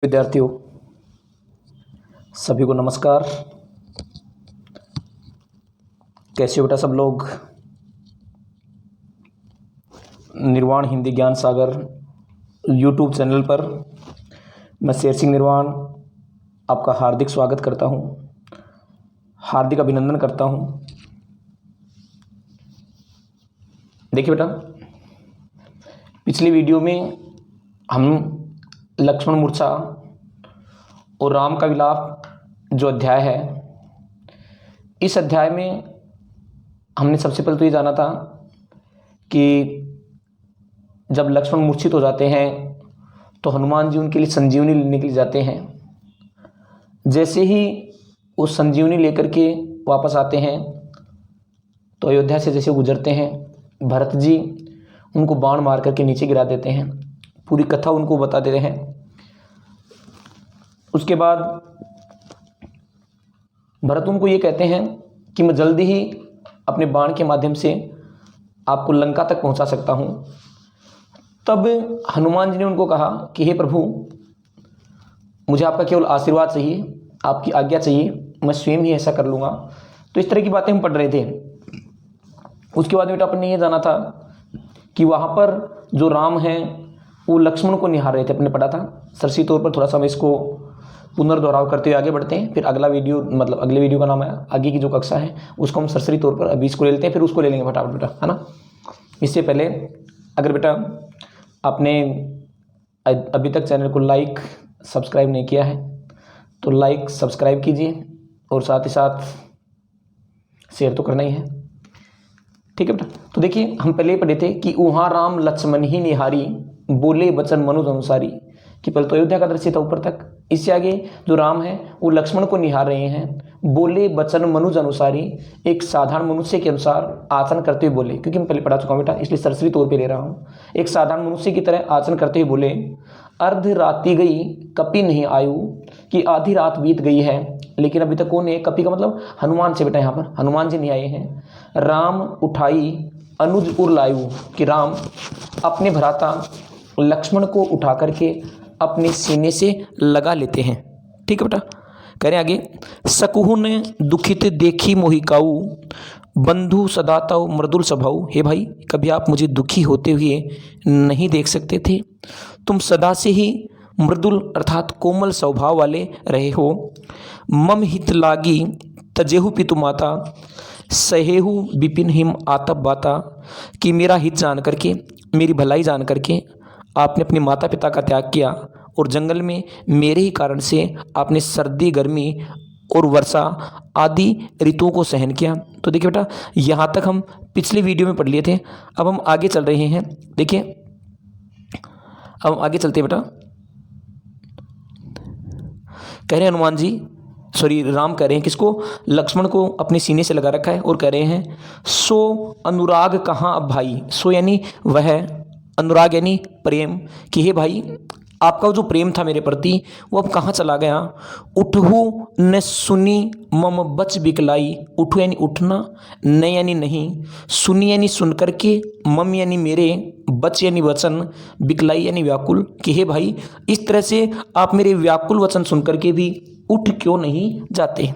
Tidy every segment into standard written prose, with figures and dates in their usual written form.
विद्यार्थियों सभी को नमस्कार। कैसे हो बेटा सब लोग। निर्वाण हिंदी ज्ञान सागर यूट्यूब चैनल पर मैं शेर सिंह निर्वाण आपका हार्दिक स्वागत करता हूं, हार्दिक अभिनंदन करता हूं। देखिए बेटा, पिछली वीडियो में हम लक्ष्मण मूर्छा और राम का विलाप जो अध्याय है, इस अध्याय में हमने सबसे पहले तो ये जाना था कि जब लक्ष्मण मूर्छित हो जाते हैं तो हनुमान जी उनके लिए संजीवनी लेने के लिए जाते हैं। जैसे ही वो संजीवनी लेकर के वापस आते हैं तो अयोध्या से जैसे गुजरते हैं, भरत जी उनको बाण मार करके नीचे गिरा देते हैं। पूरी कथा उनको बता देते हैं। उसके बाद भरत उनको ये कहते हैं कि मैं जल्दी ही अपने बाण के माध्यम से आपको लंका तक पहुंचा सकता हूं। तब हनुमान जी ने उनको कहा कि हे प्रभु, मुझे आपका केवल आशीर्वाद चाहिए, आपकी आज्ञा चाहिए, मैं स्वयं ही ऐसा कर लूँगा। तो इस तरह की बातें हम पढ़ रहे थे। उसके बाद बेटा अपन ने ये जाना था कि वहाँ पर जो राम हैं वो लक्ष्मण को निहार रहे थे। अपने पढ़ा था सरसी तौर पर, थोड़ा सा हम इसको पुनर्दोहराव करते हुए आगे बढ़ते हैं। फिर अगला वीडियो अगले वीडियो का नाम है, आगे की जो कक्षा है उसको हम सरसरी तौर पर अभी इसको ले लेते हैं, फिर उसको ले लेंगे फटाफट बेटा, है ना। इससे पहले अगर बेटा आपने अभी तक चैनल को लाइक सब्सक्राइब नहीं किया है तो लाइक सब्सक्राइब कीजिए और साथ ही साथ शेयर तो करना ही है, ठीक है बेटा। तो देखिए, हम पहले ही पढ़े थे कि वहाँ राम लक्ष्मण ही निहारी, बोले वचन मनुज अनुसारी। कि पहले तो अयोध्या का दृश्य था ऊपर तक। इससे आगे जो राम है वो लक्ष्मण को निहार रहे हैं, बोले वचन मनुज अनुसारी, एक साधारण मनुष्य के अनुसार आचरण करते हुए बोले। क्योंकि मैं पहले पढ़ा चुका हूँ बेटा, इसलिए सरसरी तौर पे ले रहा हूँ। एक साधारण मनुष्य की तरह आचरण करते हुए बोले, अर्ध राति गई कपि नहीं आयु, कि आधी रात बीत गई है लेकिन अभी तक कौन है। कपि का मतलब हनुमान से बेटा, यहाँ पर हनुमान जी नहीं आए हैं। राम उठाई अनुज उर लायु, कि राम अपने भ्राता लक्ष्मण को उठा करके अपने सीने से लगा लेते हैं, ठीक है बेटा। कह रहे हैं आगे, सकुहु ने दुखित देखी मोहिकाऊ, बंधु सदाताऊ मृदुल स्वभाऊ। हे भाई, कभी आप मुझे दुखी होते हुए नहीं देख सकते थे। तुम सदा से ही मृदुल अर्थात कोमल स्वभाव वाले रहे हो। मम हित लागी तजेहु पितु माता, सहेहु विपिन हिम आतप बाता। कि मेरा हित जान करके, मेरी भलाई जान करके आपने अपने माता पिता का त्याग किया और जंगल में मेरे ही कारण से आपने सर्दी, गर्मी और वर्षा आदि ऋतुओं को सहन किया। तो देखिए बेटा, यहाँ तक हम पिछली वीडियो में पढ़ लिए थे। अब हम आगे चल रहे हैं। देखिए, अब हम आगे चलते हैं बेटा। कह रहे हैं हनुमान जी, राम कह रहे हैं किसको, लक्ष्मण को अपने सीने से लगा रखा है और कह रहे हैं, सो अनुराग कहाँ अब भाई। सो यानी वह, अनुराग यानी प्रेम, कि हे भाई आपका जो प्रेम था मेरे प्रति वो अब कहाँ चला गया। उठहु न सुनी मम बच बिकलाई। उठू यानी उठना, न यानी नहीं, सुनी यानी सुन करके, मम यानी मेरे, बच यानी वचन, बिकलाई यानी व्याकुल। कि हे भाई, इस तरह से आप मेरे व्याकुल वचन सुन करके भी उठ क्यों नहीं जाते।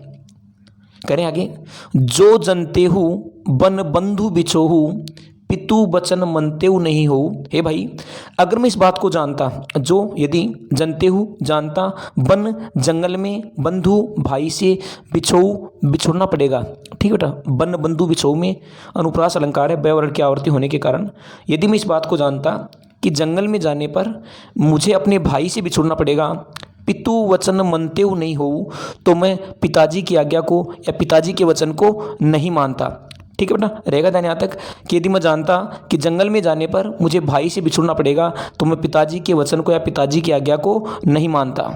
करें आगे, जो जनते हु बन बंधु बिछोहु, पितु बचन मनतेहु नहीं हो। हे भाई, अगर मैं इस बात को जानता, जो यदि जनते हूँ जानता, बन जंगल में, बंधु भाई से, बिछोऊ बिछोड़ना पड़ेगा, ठीक है बेटा। बन बंधु बिछोऊ में अनुप्रास अलंकार है, व्यवहार की आवर्ती होने के कारण। यदि मैं इस बात को जानता कि जंगल में जाने पर मुझे अपने भाई से बिछोड़ना पड़ेगा, पितु वचन मनतेहु नहीं हो, तो मैं पिताजी की आज्ञा को या पिताजी के वचन को नहीं मानता, ठीक है बेटा। रहेगा ध्यान यहाँ तक कि यदि मैं जानता कि जंगल में जाने पर मुझे भाई से बिछुड़ना पड़ेगा तो मैं पिताजी के वचन को या पिताजी की आज्ञा को नहीं मानता,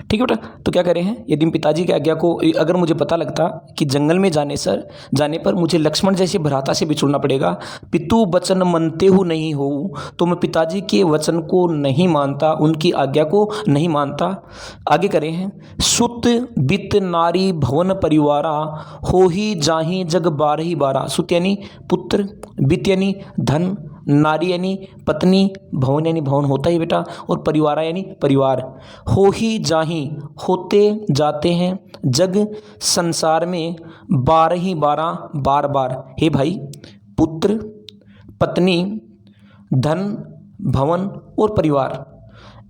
ठीक है बेटा। तो क्या करें हैं, यदि पिताजी की आज्ञा को, अगर मुझे पता लगता कि जंगल में जाने पर मुझे लक्ष्मण जैसे भ्राता से बिछुड़ना पड़ेगा, पितु वचन मनतेहु नहीं हो, तो मैं पिताजी के वचन को नहीं मानता, उनकी आज्ञा को नहीं मानता। आगे करें हैं, सुत बित नारी भवन परिवारा, हो ही जाही जग बारही बारा। सुत यानी पुत्र, बित यानी धन, नारी यानी पत्नी, भवन यानी भवन होता ही बेटा, और परिवार यानी परिवार। हो ही जाही होते जाते हैं जग संसार में 12 ही 12 बार बार। हे भाई, पुत्र, पत्नी, धन, भवन और परिवार,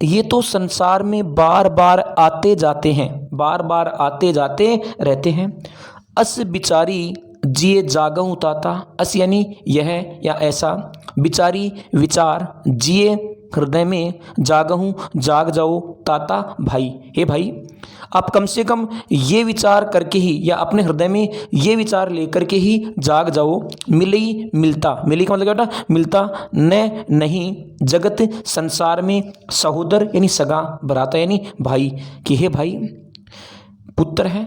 ये तो संसार में बार बार आते जाते हैं, बार बार आते जाते रहते हैं। अस बिचारी जिए जागहु ताता, अस यानी यह या ऐसा, बिचारी विचार, जिए हृदय में, जागहु जाग जाओ, ताता भाई। हे भाई, आप कम से कम ये विचार करके ही या अपने हृदय में ये विचार लेकर के ही जाग जाओ। मिलई मिलता, मिलई का मतलब क्या बेटा, मिलता, न नहीं जगत संसार में, सहोदर यानी सगा, भ्राता यानी भाई। कि हे भाई, पुत्र है,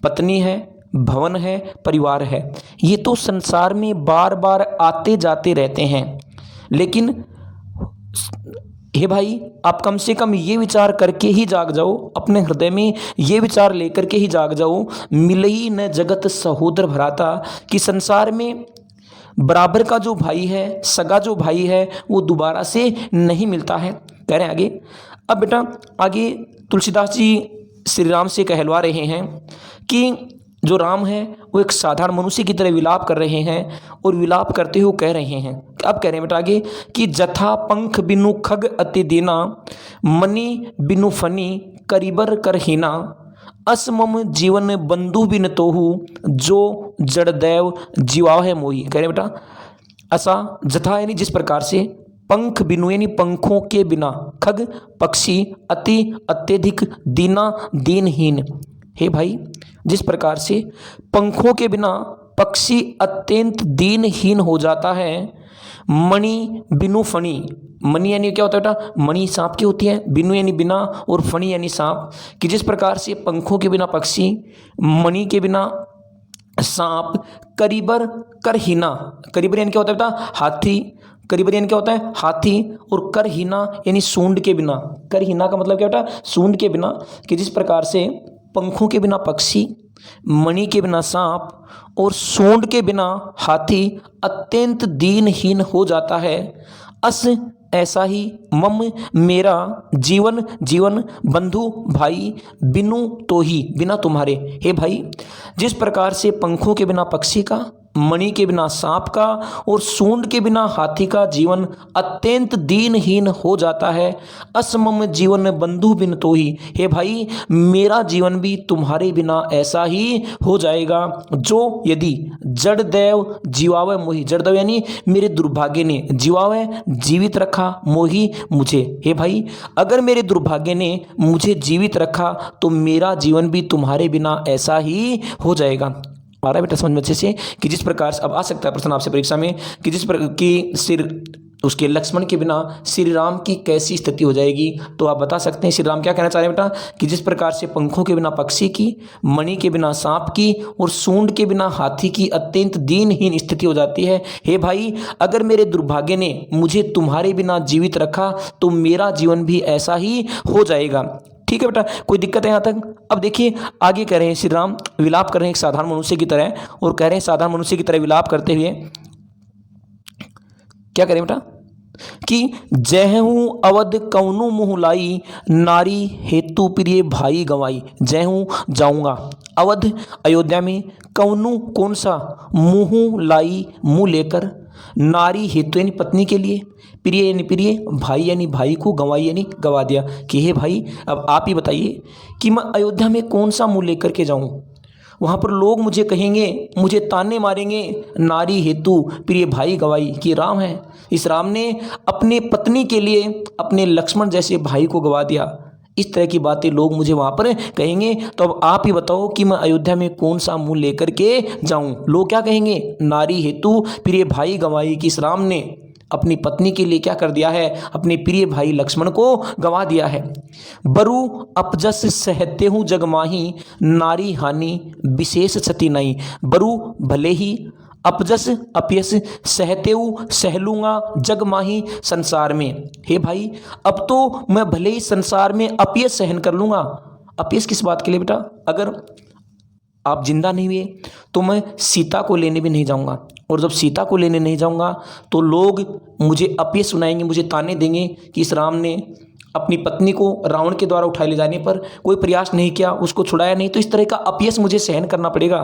पत्नी है, भवन है, परिवार है, ये तो संसार में बार बार आते जाते रहते हैं, लेकिन हे भाई, आप कम से कम ये विचार करके ही जाग जाओ, अपने हृदय में ये विचार लेकर के ही जाग जाओ। मिलई न जगत सहोदर भ्राता, कि संसार में बराबर का जो भाई है, सगा जो भाई है, वो दोबारा से नहीं मिलता है। कह रहे हैं आगे। अब बेटा आगे तुलसीदास जी श्री राम से कहलवा रहे हैं कि जो राम है वो एक साधारण मनुष्य की तरह विलाप कर रहे हैं, और विलाप करते हुए कह रहे हैं, अब कह रहे हैं बेटा आगे कि जथा पंख बिनु खग अति दीना, मणि बिनु फनी करीबर करहीना, असमम जीवन बंधु बिन तोहू, जो जड़दैव जीवा है मोही। कह रहे बेटा ऐसा, जथा यानी जिस प्रकार से, पंख बिनु यानी पंखों के बिना, खग पक्षी, अति अत्यधिक, दीना दीनहीन। हे भाई, जिस प्रकार से पंखों के बिना पक्षी अत्यंत दीनहीन हो जाता है, मणि बिनु फणी, मणि यानी क्या होता है बेटा, मणि सांप की होती है, बिनु यानी बिना और फणी यानी सांप, कि जिस प्रकार से पंखों के बिना पक्षी, मणि के बिना सांप, करीबर करहीना, करीबर यानी क्या होता है बेटा, हाथी, करीबर यानी क्या होता है, हाथी, और करहीना यानी सूंड के बिना, करहीना का मतलब क्या बेटा, सूंड के बिना, कि जिस प्रकार से पंखों के बिना पक्षी, मणि के बिना सांप और सूंड के बिना हाथी अत्यंत दीनहीन हो जाता है, अस ऐसा ही मम मेरा जीवन, जीवन बंधु भाई, बिनु तो ही बिना तुम्हारे। हे भाई, जिस प्रकार से पंखों के बिना पक्षी का, मणि के बिना सांप का और सूंड के बिना हाथी का जीवन अत्यंत दीनहीन हो जाता है, असमम जीवन बंधु बिन तो ही। हे भाई, मेरा जीवन भी तुम्हारे बिना ऐसा ही हो जाएगा, जो यदि जड़दैव जीवावे मोही, जड़दैव यानी मेरे दुर्भाग्य ने, जीवावे जीवित रखा, मोही मुझे। हे भाई, अगर मेरे दुर्भाग्य ने मुझे जीवित रखा तो मेरा जीवन भी तुम्हारे बिना ऐसा ही हो जाएगा। आ रहा है बेटा समझ में अच्छे से, कि जिस प्रकार से अब आ सकता है प्रश्न आपसे परीक्षा में, कि जिस प्रकार की सिर उसके लक्ष्मण के बिना श्री राम की कैसी स्थिति हो जाएगी, तो आप बता सकते हैं श्री राम क्या कहना चाह रहे हैं बेटा, कि जिस प्रकार से पंखों के बिना पक्षी की, मणि के बिना सांप की और सूंड के बिना हाथी की अत्यंत दीनहीन स्थिति हो जाती है। हे भाई, अगर मेरे दुर्भाग्य ने मुझे तुम्हारे बिना जीवित रखा तो मेरा जीवन भी ऐसा ही हो जाएगा। ठीक है बेटा, कोई दिक्कत है यहाँ तक? अब देखिए आगे कह रहे हैं, श्री राम विलाप कर रहे हैं एक साधारण मनुष्य की तरह, और कह रहे हैं साधारण मनुष्य की तरह विलाप करते हुए क्या करें बेटा, कि जय हूँ अवध कौनु मुँह लाई, नारी हेतु प्रिय भाई गवाई। जय हूँ जाऊँगा अवध अयोध्या में, कौनु कौन सा, मुँह लाई मुँह लेकर, नारी हेतु यानी पत्नी के लिए, प्रिय यानी प्रिय, भाई यानी भाई को, गवाई यानी गवा दिया। कि हे भाई, अब आप ही बताइए कि मैं अयोध्या में कौन सा मुँह लेकर के जाऊँ, वहाँ पर लोग मुझे कहेंगे, मुझे ताने मारेंगे, नारी हेतु प्रिय भाई गवाई, कि राम है, इस राम ने अपने पत्नी के लिए अपने लक्ष्मण जैसे भाई को गवा दिया। इस तरह की बातें लोग मुझे वहाँ पर कहेंगे। तो अब आप ही बताओ कि मैं अयोध्या में कौन सा मुँह लेकर के जाऊँ। लोग क्या कहेंगे, नारी हेतु प्रिय भाई गवाई, कि इस राम ने अपनी पत्नी के लिए क्या कर दिया है, अपने प्रिय भाई लक्ष्मण को गवा दिया है। बरु अपजस सहते हूँ जगमाही, नारी हानि विशेष क्षति नहीं। बरु भले ही, अपजस अपयस, सहते हूँ सह लूँगा, जगमाही संसार में। हे भाई, अब तो मैं भले ही संसार में अपयस सहन कर लूँगा। अपयस किस बात के लिए बेटा, अगर आप जिंदा नहीं हुए तो मैं सीता को लेने भी नहीं जाऊंगा, और जब सीता को लेने नहीं जाऊंगा तो लोग मुझे अपयश सुनाएंगे, मुझे ताने देंगे कि इस राम ने अपनी पत्नी को रावण के द्वारा उठाए ले जाने पर कोई प्रयास नहीं किया, उसको छुड़ाया नहीं, तो इस तरह का अपयश मुझे सहन करना पड़ेगा।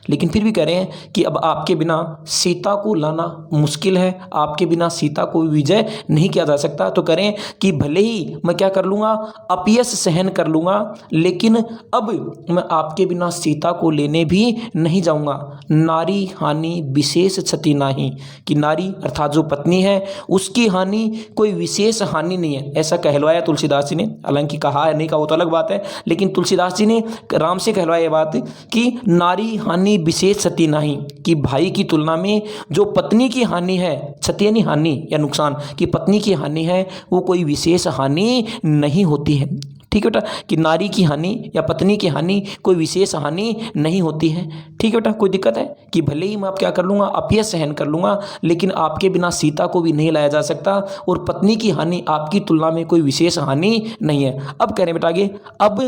लेकिन फिर भी कह रहे हैं कि अब आपके बिना सीता को लाना मुश्किल है, आपके बिना सीता को विजय नहीं किया जा सकता। तो कह रहे हैं कि भले ही मैं क्या कर लूँगा, अपयश सहन कर लूँगा, लेकिन अब मैं आपके बिना सीता को लेने भी नहीं जाऊँगा। नारी हानि विशेष क्षति नाही, कि नारी अर्थात जो पत्नी है उसकी हानि कोई विशेष हानि नहीं है, ऐसा कहलवाया तुलसीदास जी ने। हालांकि कहा है नहीं कहा वो तो अलग बात है, लेकिन तुलसीदास जी ने राम से कहलवाया ये बात कि नारी हानि विशेष क्षति नहीं, कि भाई की तुलना में जो पत्नी की हानि है, क्षति यानी हानि या नुकसान, कि पत्नी की हानि है वो कोई विशेष हानि नहीं होती है। ठीक है बेटा, कि नारी की हानि या पत्नी की हानि कोई विशेष हानि नहीं होती है। ठीक है बेटा, कोई दिक्कत है कि भले ही मैं आप क्या कर लूँगा, अपयश सहन कर लूँगा, लेकिन आपके बिना सीता को भी नहीं लाया जा सकता, और पत्नी की हानि आपकी तुलना में कोई विशेष हानि नहीं है। अब कह रहे हैं बेटा आगे, अब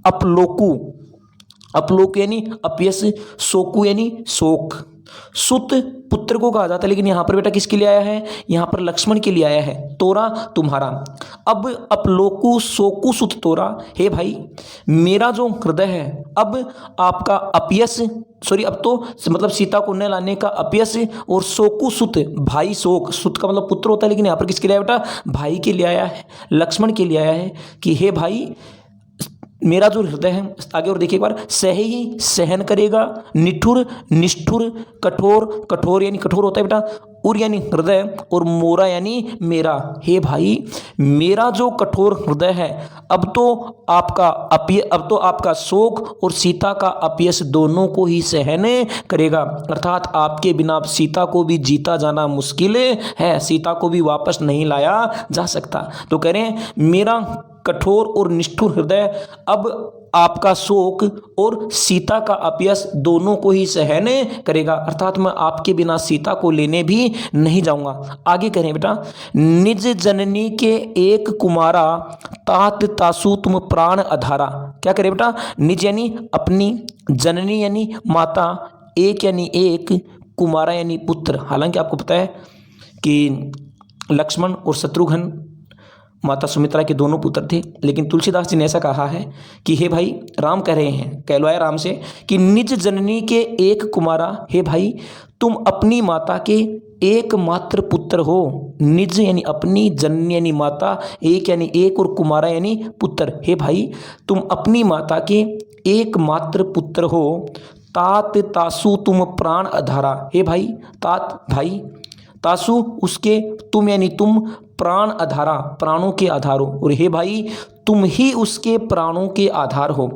अपलोकु, अपलोक यानी अपयश, शोकु यानी शोक, सुत पुत्र को कहा जाता है, लेकिन यहां पर बेटा किसके लिए आया है, यहां पर लक्ष्मण के लिए आया है, तोरा तुम्हारा। अब अपलोकु शोकु सुत तोरा, हे भाई मेरा जो हृदय है अब आपका अपयश, सॉरी अब तो मतलब सीता को न लाने का अपयश, और शोकु सुत भाई, शोक सुत का मतलब पुत्र होता है, लेकिन यहां पर किसके लिए आया बेटा, भाई के लिए आया है, लक्ष्मण के लिए आया है, कि हे भाई मेरा जो हृदय है, आगे और देखिए एक बार, सह ही सहन करेगा, निठुर निष्ठुर, कठोर, कठोर यानी कठोर होता है बेटा, उर यानी हृदय, और मोरा यानी मेरा। हे भाई मेरा जो कठोर हृदय है अब तो आपका शोक और सीता का अपयश दोनों को ही सहन करेगा, अर्थात आपके बिना सीता को भी जीता जाना मुश्किल है, सीता को भी वापस नहीं लाया जा सकता। तो कह रहे हैं मेरा कठोर और निष्ठुर हृदय अब आपका शोक और सीता का अपयश दोनों को ही सहन करेगा, अर्थात मैं आपके बिना सीता को लेने भी नहीं जाऊंगा। आगे कह रहे हैं बेटा, निज जननी के एक कुमारा, तात तासु तुम प्राण अधारा। क्या करें बेटा, निज यानी अपनी, जननी यानी माता, एक यानी एक, कुमारा यानी पुत्र। हालांकि आपको पता है कि लक्ष्मण और शत्रुघ्न माता सुमित्रा के दोनों पुत्र थे, लेकिन तुलसीदास जी ने ऐसा कहा है कि हे भाई, राम कह रहे हैं, कहलवाया राम से कि निज जननी के एक कुमारा, हे भाई तुम अपनी माता के एकमात्र पुत्र हो। निज यानी अपनी, जननी यानी माता, एक यानी एक, और कुमारा यानी पुत्र। हे भाई तुम अपनी माता के एकमात्र पुत्र हो। तात तासु तुम प्राण अधारा, हे भाई तात भाई, तासु उसके, तुम यानी तुम, प्राण अधारा प्राणों के आधार हो, और हे भाई तुम ही उसके प्राणों के आधार हो।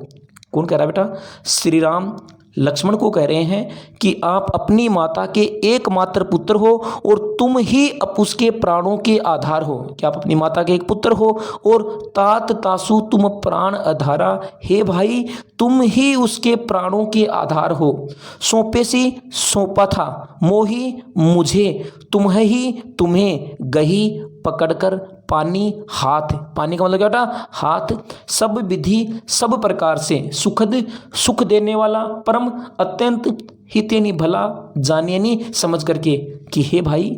कौन कह रहा है बेटा, श्री राम लक्ष्मण को कह रहे हैं कि आप अपनी माता के एकमात्र पुत्र हो और तुम ही उसके प्राणों के आधार हो, कि आप अपनी माता के एक पुत्र हो, और तात तासु तुम प्राण आधारा, हे भाई तुम ही उसके प्राणों के आधार हो। सौंपे सी सौंपा था, मोही मुझे, तुम्हें गही पकड़कर पानी हाथ। पानी का मतलब क्या बेटा, हाथ। सब विधि सब प्रकार से सुखद, सुख देने वाला, परम अत्यंत हित यानी भला, जाने यानी समझ करके, कि हे भाई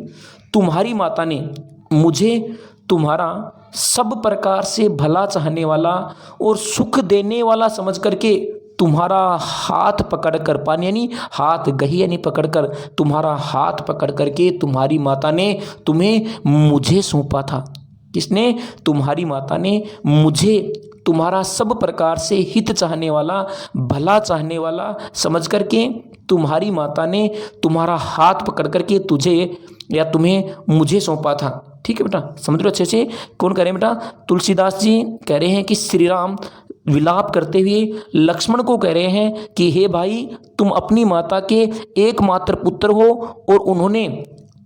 तुम्हारी माता ने मुझे तुम्हारा सब प्रकार से भला चाहने वाला और सुख देने वाला समझ करके तुम्हारा हाथ पकड़कर, पानी यानी हाथ, गही यानी पकड़कर, तुम्हारा हाथ पकड़ करके तुम्हारी माता ने तुम्हें मुझे सौंपा था। किसने, तुम्हारी माता ने मुझे तुम्हारा सब प्रकार से हित चाहने वाला, भला चाहने वाला समझ करके तुम्हारी माता ने तुम्हारा हाथ पकड़ करके तुझे या तुम्हें मुझे सौंपा था। ठीक है बेटा, समझ लो अच्छे से। कौन कह रहे हैं बेटा, तुलसीदास जी कह रहे हैं कि श्री राम विलाप करते हुए लक्ष्मण को कह रहे हैं कि हे भाई तुम अपनी माता के एकमात्र पुत्र हो और उन्होंने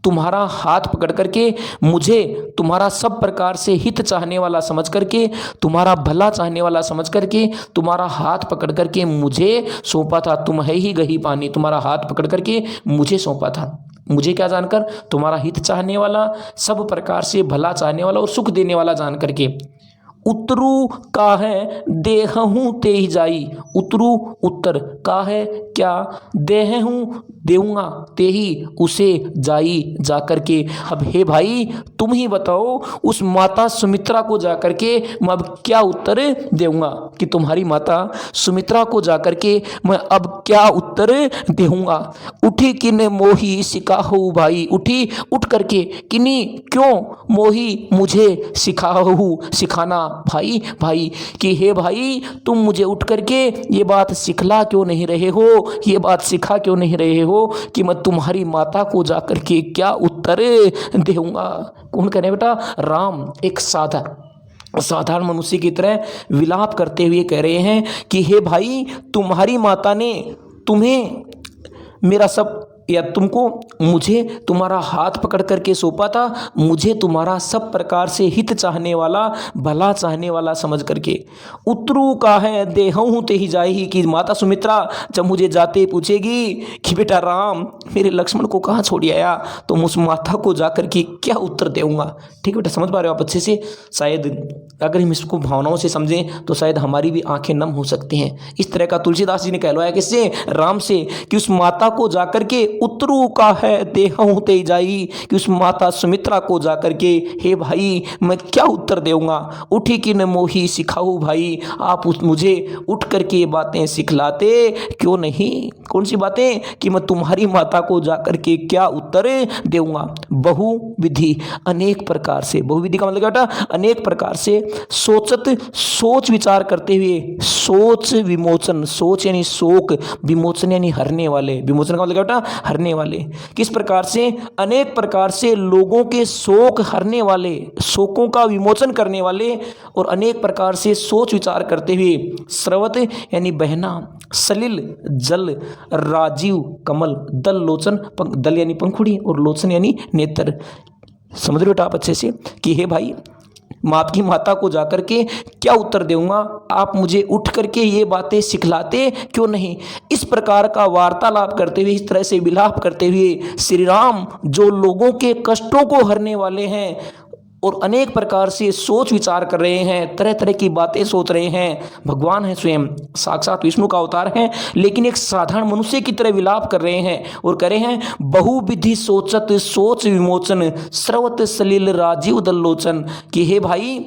तुम्हारा हाथ पकड़ करके मुझे तुम्हारा सब प्रकार से हित चाहने वाला समझ करके, तुम्हारा भला चाहने वाला समझ करके तुम्हारा हाथ पकड़ करके मुझे सौंपा था। तुम है ही गही पानी, तुम्हारा हाथ पकड़ करके मुझे सौंपा था। मुझे क्या जानकर, तुम्हारा हित चाहने वाला, सब प्रकार से भला चाहने वाला और सुख देने वाला जान करके। उतरू का है देहहूँ ते ही जाई। उतरू उत्तर का है क्या, देहहूँ देऊँगा ते ही उसे जाई जा करके। अब हे भाई तुम ही बताओ उस माता सुमित्रा को जा करके मैं अब क्या उत्तर देऊँगा, कि तुम्हारी माता सुमित्रा को जा करके मैं अब क्या उत्तर देऊँगा। उठी किन मोही सिखाहू भाई, उठी उठ करके किन्नी क्यों मोही मुझे सिखाहू सिखाना भाई भाई, कि हे भाई तुम मुझे उठ करके ये बात सिखला क्यों नहीं रहे हो, ये बात सिखा क्यों नहीं रहे हो कि मैं तुम्हारी माता को जा करके क्या उत्तर देऊँगा। कौन कह रहे बेटा, राम एक साधारण मनुष्य की तरह विलाप करते हुए कह रहे हैं कि हे भाई तुम्हारी माता ने तुम्हें मेरा सब या तुमको मुझे तुम्हारा हाथ पकड़ करके सौंपा था, मुझे तुम्हारा सब प्रकार से हित चाहने वाला भला चाहने वाला समझ करके। उतरू का है देहहूँ ते ही जाई, कि माता सुमित्रा जब मुझे जाते पूछेगी कि बेटा राम मेरे लक्ष्मण को कहाँ छोड़ आया, तो मैं उस माता को जा करके क्या उत्तर दूंगा। ठीक है बेटा, समझ पा रहे हो आप अच्छे से। शायद अगर हम इसको भावनाओं से समझें तो शायद हमारी भी आंखें नम हो सकती हैं। इस तरह का तुलसीदास जी ने कहलवाया किससे, राम से, कि उस माता को जा करके उतरू का है देहहूँ ते जाई, कि उस माता सुमित्रा को जा करके हे भाई मैं क्या उत्तर दूंगा। उठी कि न मोही सिखाऊ भाई, आप मुझे उठ करके ये बातें सिखलाते क्यों नहीं। कौन सी बातें, कि मैं तुम्हारी माता को जा करके क्या उत्तर दूंगा। बहुविधि अनेक प्रकार से, बहुविधि का मतलब क्या बेटा, अनेक प्रकार से सोच विचार करते हुए, सोच विमोचन, सोच यानी शोक, विमोचन यानी हरने वाले, विमोचन का मतलब क्या बेटा, हरने वाले। किस प्रकार से, अनेक प्रकार से लोगों के शोक हरने वाले, शोकों का विमोचन करने वाले, और अनेक प्रकार से सोच विचार करते हुए, स्रवत यानी बहना, सलिल जल, राजीव कमल, दल लोचन, दल यानी पंखुड़ी और लोचन यानी नेत्र। समझ रहे बेटा आप अच्छे से, कि हे भाई मैं आपकी माता को जाकर के क्या उत्तर दूंगा, आप मुझे उठ करके ये बातें सिखलाते क्यों नहीं। इस प्रकार का वार्तालाप करते हुए, इस तरह से विलाप करते हुए श्री राम जो लोगों के कष्टों को हरने वाले हैं और अनेक प्रकार से सोच विचार कर रहे हैं, तरह तरह की बातें सोच रहे हैं, भगवान है स्वयं, साक्षात विष्णु का अवतार है, लेकिन एक साधारण मनुष्य की तरह विलाप कर रहे हैं और कह रहे हैं बहुविधि सोचत सोच विमोचन, स्रवत सलिल राजीव दल्लोचन, कि हे भाई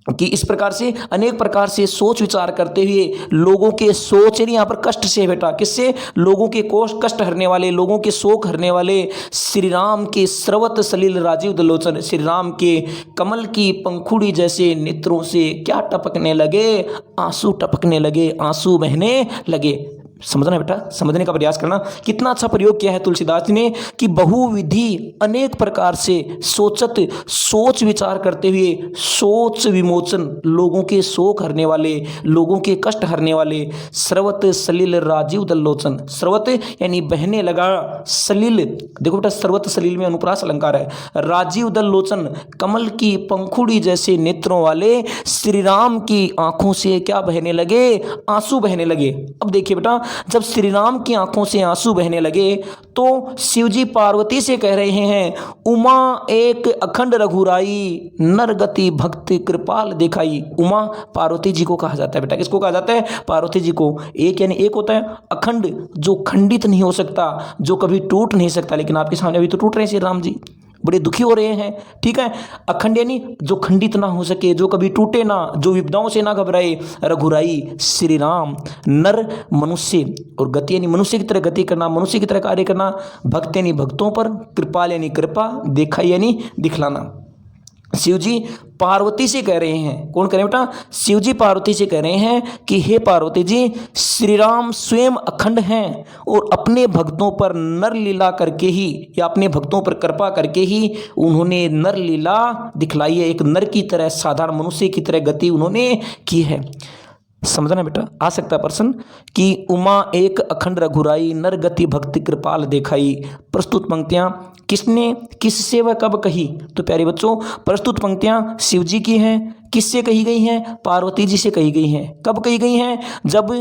कि इस प्रकार से अनेक प्रकार से सोच विचार करते हुए लोगों के सोच यानी यहाँ पर कष्ट से बेटा, किससे, लोगों के कष्ट हरने वाले, लोगों के शोक हरने वाले श्री राम के स्रवत सलिल राजीव दलोचन, श्री राम के कमल की पंखुड़ी जैसे नेत्रों से क्या टपकने लगे, आंसू टपकने लगे, आंसू बहने लगे। समझना बेटा, समझने का प्रयास करना। कितना अच्छा प्रयोग किया है तुलसीदास जी ने, कि बहुविधि अनेक प्रकार से सोच विचार करते हुए, सोच विमोचन, लोगों के शोक हरने वाले, लोगों के कष्ट हरने वाले, स्रवत सलिल राजीव दल्लोचन, स्रवत यानी बहने लगा, सलिल देखो बेटा, स्रवत सलिल में अनुप्रास अलंकार है, राजीव दल्लोचन कमल की पंखुड़ी जैसे नेत्रों वाले श्री राम की आंखों से क्या बहने लगे, आंसू बहने लगे। अब देखिए बेटा, जब श्री राम की आंखों से आंसू बहने लगे तो शिवजी पार्वती से कह रहे हैं, उमा एक अखंड रघुराई, नर गति भक्ति कृपाल दिखाई। उमा पार्वती जी को कहा जाता है बेटा, किसको कहा जाता है, पार्वती जी को। एक यानी एक होता है अखंड, जो खंडित नहीं हो सकता, जो कभी टूट नहीं सकता, लेकिन आपके सामने अभी तो टूट रहे हैं श्री राम जी, बड़े दुखी हो रहे हैं। ठीक है, अखंड यानी जो खंडित ना हो सके, जो कभी टूटे ना, जो विपदाओं से ना घबराए, रघुराई श्री राम, नर मनुष्य, और गति यानी मनुष्य की तरह गति करना, मनुष्य की तरह कार्य करना, भक्त यानी भक्तों पर, कृपाल यानी कृपा, दिखाई यानी दिखलाना। शिवजी पार्वती से कह रहे हैं, कौन कह रहे हैं बेटा, शिवजी पार्वती से कह रहे हैं कि हे पार्वती जी, श्री राम स्वयं अखंड हैं और अपने भक्तों पर नर लीला करके ही, या अपने भक्तों पर कृपा करके ही उन्होंने नर लीला दिखलाई है। एक नर की तरह, साधारण मनुष्य की तरह गति उन्होंने की है। समझना बेटा, आ सकता है प्रश्न कि उमा एक अखंड रघुराई, नर गति भक्ति कृपाल दिखाई। प्रस्तुत पंक्तियां किसने, किससे व कब कही, तो प्यारे बच्चों प्रस्तुत पंक्तियां शिव जी की हैं, किससे कही गई हैं? पार्वती जी से कही गई हैं। कब कही गई हैं? जब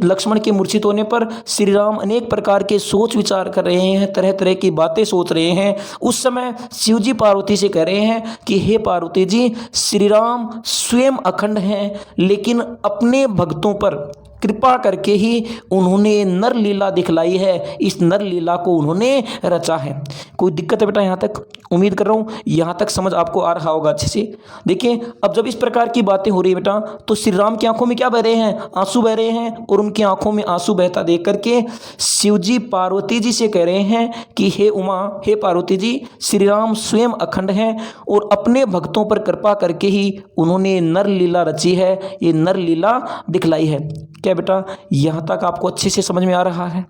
लक्ष्मण के मूर्छित होने पर श्री राम अनेक प्रकार के सोच विचार कर रहे हैं, तरह तरह की बातें सोच रहे हैं। उस समय शिव जी पार्वती से कह रहे हैं कि हे पार्वती जी, श्री राम स्वयं अखंड हैं, लेकिन अपने भक्तों पर कृपा करके ही उन्होंने नर लीला दिखलाई है, इस नर लीला को उन्होंने रचा है। कोई दिक्कत है बेटा यहाँ तक? उम्मीद कर रहा हूँ यहाँ तक समझ आपको आ रहा होगा अच्छे से। देखिए, अब जब इस प्रकार की बातें हो रही है बेटा, तो श्री राम की आंखों में क्या बह रहे हैं? आंसू बह रहे हैं। और उनकी आंखों में आंसू बहता देख करके शिव जी पार्वती जी से कह रहे हैं कि हे उमा, हे पार्वती जी, श्री राम स्वयं अखंड हैं और अपने भक्तों पर कृपा करके ही उन्होंने नर लीला रची है, ये नर लीला दिखलाई है। क्या बेटा यहाँ तक आपको अच्छे से समझ में आ रहा है?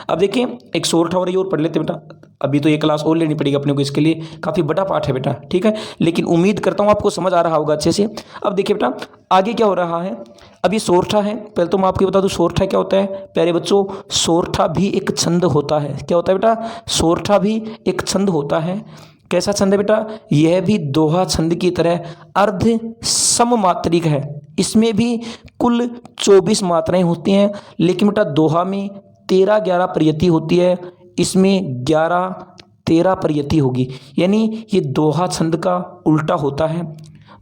अब देखिए, एक सोरठा हो रही है और पढ़ लेते बेटा। अभी तो एक क्लास और लेनी पड़ेगी अपने को, इसके लिए काफ़ी बड़ा पाठ है बेटा, ठीक है, लेकिन उम्मीद करता हूँ आपको समझ आ रहा होगा अच्छे से। अब देखिए बेटा, आगे क्या हो रहा है। अब ये सोरठा है। पहले तो मैं आपको बता दूँ सोरठा क्या होता है। प्यारे बच्चों, सोरठा भी एक छंद होता है। क्या होता है बेटा? सोरठा भी एक छंद होता है। कैसा छंद है बेटा? यह भी दोहा छंद की तरह अर्ध सममात्रिक है। इसमें भी कुल 24 मात्राएं होती हैं, लेकिन बेटा दोहा में 13-11 प्रयति होती है, इसमें 11-13 प्रयति होगी। यानी ये दोहा छंद का उल्टा होता है।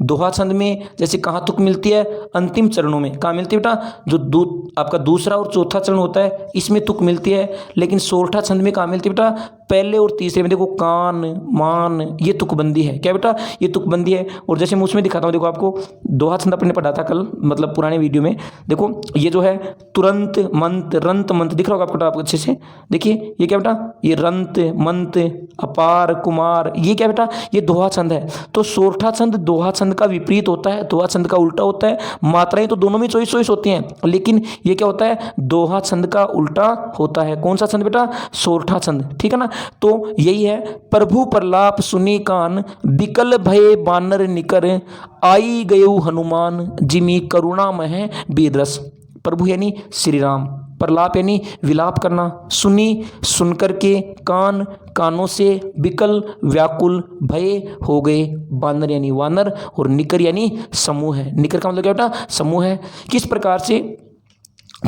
दोहा छंद में जैसे कहाँ तुक मिलती है? अंतिम चरणों में। कहाँ मिलती है बेटा? जो आपका दूसरा और चौथा चरण होता है, इसमें तुक मिलती है। लेकिन सोरठा छंद में कहाँ मिलती है बेटा? पहले और तीसरे में। देखो, कान मान, ये तुकबंदी है। क्या बेटा? ये तुकबंदी है। और जैसे मैं उसमें दिखाता हूँ, देखो आपको दोहा छंद अपने पढ़ा था कल, मतलब पुराने वीडियो में। देखो ये जो है तुरंत मंत रंत मंत दिख रहा होगा आपको, आपको अच्छे से देखिए। ये क्या बेटा? ये रंत मंत अपार कुमार, ये क्या बेटा? ये दोहा छंद है। तो सोरठा छंद दोहा छंद का विपरीत होता है, दोहा छंद का उल्टा होता है। मात्राएं तो दोनों में 24 होती हैं, लेकिन ये क्या होता है? दोहा छंद का उल्टा होता है। कौन सा छंद बेटा? सोरठा छंद, ठीक है ना। तो यही है, प्रभु प्रलाप सुनी कान, बिकल भये बानर निकर, आई गयु हनुमान, जिमी करुणा मह बीर रस। प्रभु यानी श्री राम, प्रलाप यानी विलाप करना, सुनी सुन करके, कान कानों से, बिकल व्याकुल, भय हो गए, बानर यानी वानर, और निकर यानी समूह है। निकर का मतलब क्या बेटा? समूह है। किस प्रकार से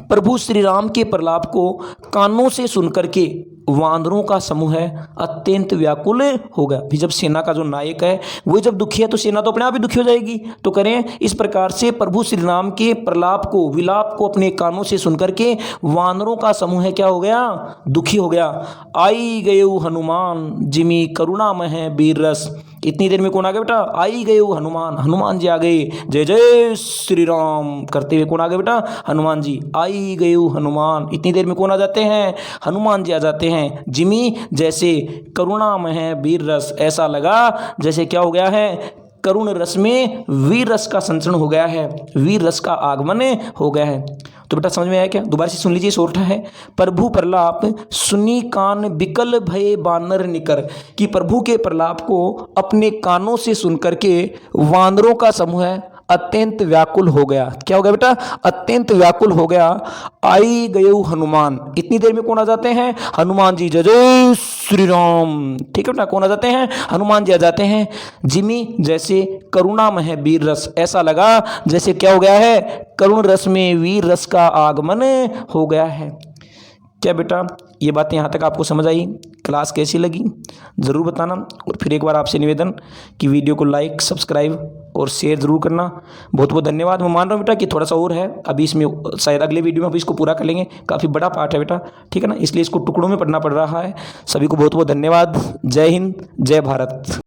प्रभु श्री राम के प्रलाप को कानों से सुनकर के वानरों का समूह है अत्यंत व्याकुल हो गया। भी जब सेना का जो नायक है वो जब दुखी है तो सेना तो अपने आप ही दुखी हो जाएगी। तो करें इस प्रकार से प्रभु श्री राम के प्रलाप को, विलाप को अपने कानों से सुनकर के वानरों का समूह है क्या हो गया? दुखी हो गया। आई गयु हनुमान, जिमी करुणा मह बीर रस। इतनी देर में कौन आ गया बेटा? आई गए वो हनुमान, हनुमान जी आ गए। जय जय श्री राम करते हुए कौन आ गए बेटा? हनुमान जी। आई गए वो हनुमान, इतनी देर में कौन आ जाते हैं? हनुमान जी आ जाते हैं। जिमी जैसे करुणामय वीर रस, ऐसा लगा जैसे क्या हो गया है? करुण रस में वीर रस का संचरण हो गया है, वीर रस का आगमन हो गया है। तो बेटा समझ में आया क्या? दोबारा से सुन लीजिए। सोरठा है, प्रभु प्रलाप सुनी कान, बिकल भय बानर निकर। कि प्रभु के प्रलाप को अपने कानों से सुनकर के वानरों का समूह है अत्यंत व्याकुल हो गया। क्या हो गया बेटा? अत्यंत व्याकुल हो गया। आई गयु हनुमान, इतनी देर में कौन आ जाते हैं? हनुमान जी। जय जय श्री राम। ठीक है बेटा, कौन आ जाते हैं? हनुमान जी आ जाते हैं। जिमी जैसे करुणामय वीर रस, ऐसा लगा जैसे क्या हो गया है? करुण रस में वीर रस का आगमन हो गया है। क्या बेटा ये बातें यहाँ तक आपको समझ आई? क्लास कैसी लगी ज़रूर बताना। और फिर एक बार आपसे निवेदन कि वीडियो को लाइक, सब्सक्राइब और शेयर ज़रूर करना। बहुत बहुत धन्यवाद। मैं मान रहा हूँ बेटा कि थोड़ा सा और है अभी इसमें, शायद अगले वीडियो में अभी इसको पूरा कर लेंगे। काफ़ी बड़ा पार्ट है बेटा, ठीक है ना, इसलिए इसको टुकड़ों में पढ़ना पड़ रहा है। सभी को बहुत बहुत धन्यवाद। जय हिंद, जय भारत।